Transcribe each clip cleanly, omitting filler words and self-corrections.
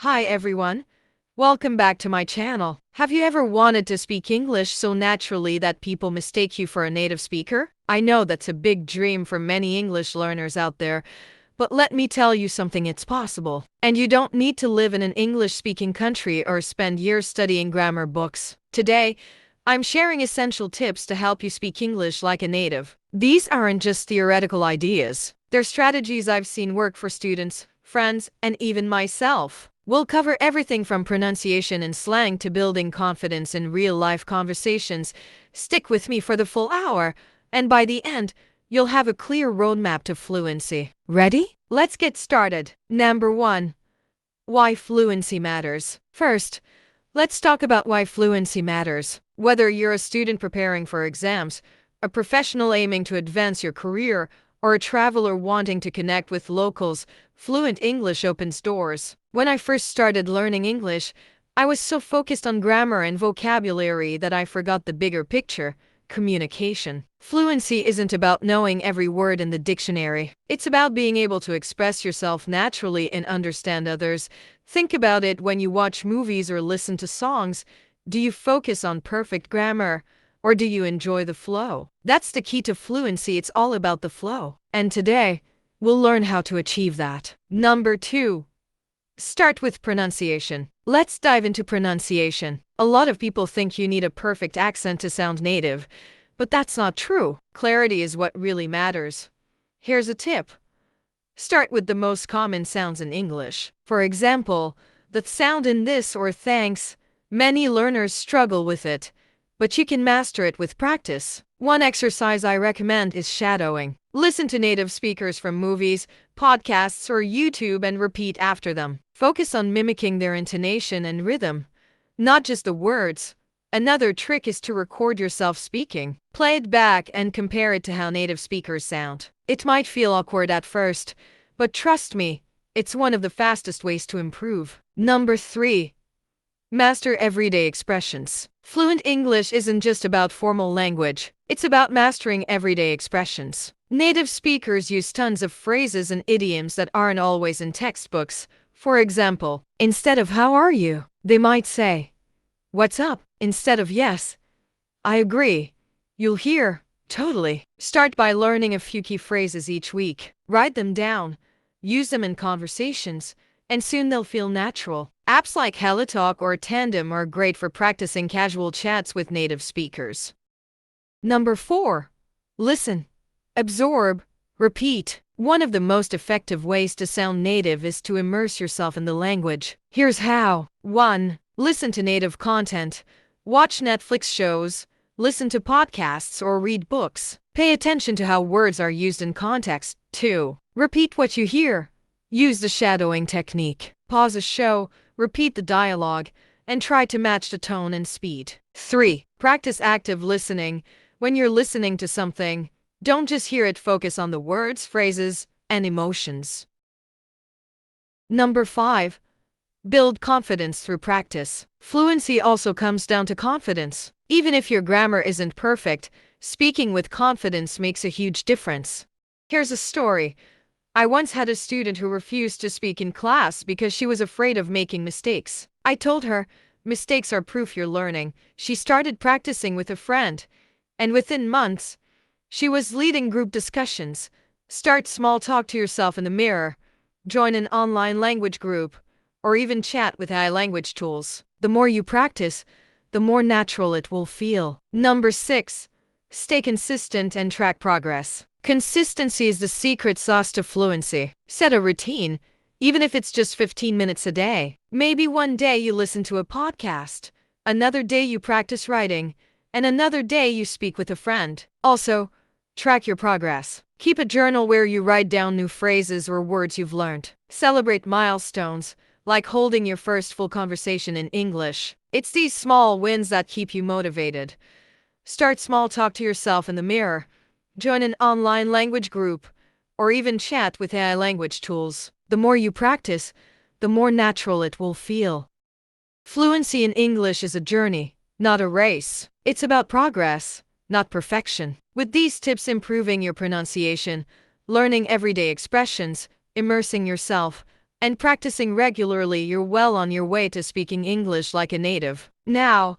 Hi everyone. Welcome back to my channel. Have you ever wanted to speak English so naturally that people mistake you for a native speaker? I know that's a big dream for many English learners out there, but let me tell you something, it's possible. And you don't need to live in an English-speaking country or spend years studying grammar books. Today, I'm sharing essential tips to help you speak English like a native. These aren't just theoretical ideas. They're strategies I've seen work for students, friends, and even myself. We'll cover everything from pronunciation and slang to building confidence in real-life conversations. Stick with me for the full hour, and by the end, you'll have a clear roadmap to fluency. Ready? Let's get started. Number 1. Why fluency matters. First, let's talk about why fluency matters. Whether you're a student preparing for exams, a professional aiming to advance your career, or a traveler wanting to connect with locals, fluent English opens doors. When I first started learning English, I was so focused on grammar and vocabulary that I forgot the bigger picture: communication. Fluency isn't about knowing every word in the dictionary. It's about being able to express yourself naturally and understand others. Think about it when you watch movies or listen to songs. Do you focus on perfect grammar, or do you enjoy the flow? That's the key to fluency. It's all about the flow. And today, we'll learn how to achieve that. Number 2. Start with pronunciation. Let's dive into pronunciation. A lot of people think you need a perfect accent to sound native, but that's not true. Clarity is what really matters. Here's a tip. Start with the most common sounds in English. For example, the sound in this or thanks. Many learners struggle with it, but you can master it with practice. One exercise I recommend is shadowing. Listen to native speakers from movies, podcasts, or YouTube and repeat after them. Focus on mimicking their intonation and rhythm, not just the words. Another trick is to record yourself speaking. Play it back and compare it to how native speakers sound. It might feel awkward at first, but trust me, it's one of the fastest ways to improve. Number 3. Master everyday expressions. Fluent English isn't just about formal language. It's about mastering everyday expressions. Native speakers use tons of phrases and idioms that aren't always in textbooks. For example, instead of "how are you," they might say, "what's up?" Instead of "yes, I agree," you'll hear "totally." Start by learning a few key phrases each week. Write them down, use them in conversations, and soon they'll feel natural. Apps like HelloTalk or Tandem are great for practicing casual chats with native speakers. Number 4. Listen, absorb, repeat. One of the most effective ways to sound native is to immerse yourself in the language. Here's how. 1. Listen to native content. Watch Netflix shows, listen to podcasts, or read books. Pay attention to how words are used in context. 2. Repeat what you hear. Use the shadowing technique. Pause a show, repeat the dialogue, and try to match the tone and speed. 3. Practice active listening. When you're listening to something, don't just hear it, focus on the words, phrases, and emotions. Number 5. Build confidence through practice. Fluency also comes down to confidence. Even if your grammar isn't perfect, speaking with confidence makes a huge difference. Here's a story. I once had a student who refused to speak in class because she was afraid of making mistakes. I told her, mistakes are proof you're learning. She started practicing with a friend, and within months, she was leading group discussions. Start small, talk to yourself in the mirror, join an online language group, or even chat with AI language tools. The more you practice, the more natural it will feel. Number 6. Stay consistent and track progress. Consistency is the secret sauce to fluency. Set a routine, even if it's just 15 minutes a day. Maybe one day you listen to a podcast, another day you practice writing, and another day you speak with a friend. Also, track your progress. Keep a journal where you write down new phrases or words you've learned. Celebrate milestones, like holding your first full conversation in English. It's these small wins that keep you motivated. Start small, talk to yourself in the mirror, join an online language group, or even chat with AI language tools. The more you practice, the more natural it will feel. Fluency in English is a journey, not a race. It's about progress, not perfection. With these tips, improving your pronunciation, learning everyday expressions, immersing yourself, and practicing regularly, you're well on your way to speaking English like a native. Now,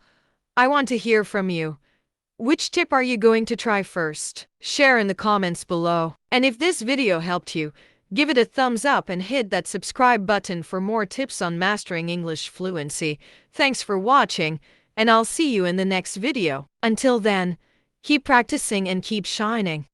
I want to hear from you. Which tip are you going to try first? Share in the comments below. And if this video helped you, give it a thumbs up and hit that subscribe button for more tips on mastering English fluency. Thanks for watching, and I'll see you in the next video. Until then, keep practicing and keep shining.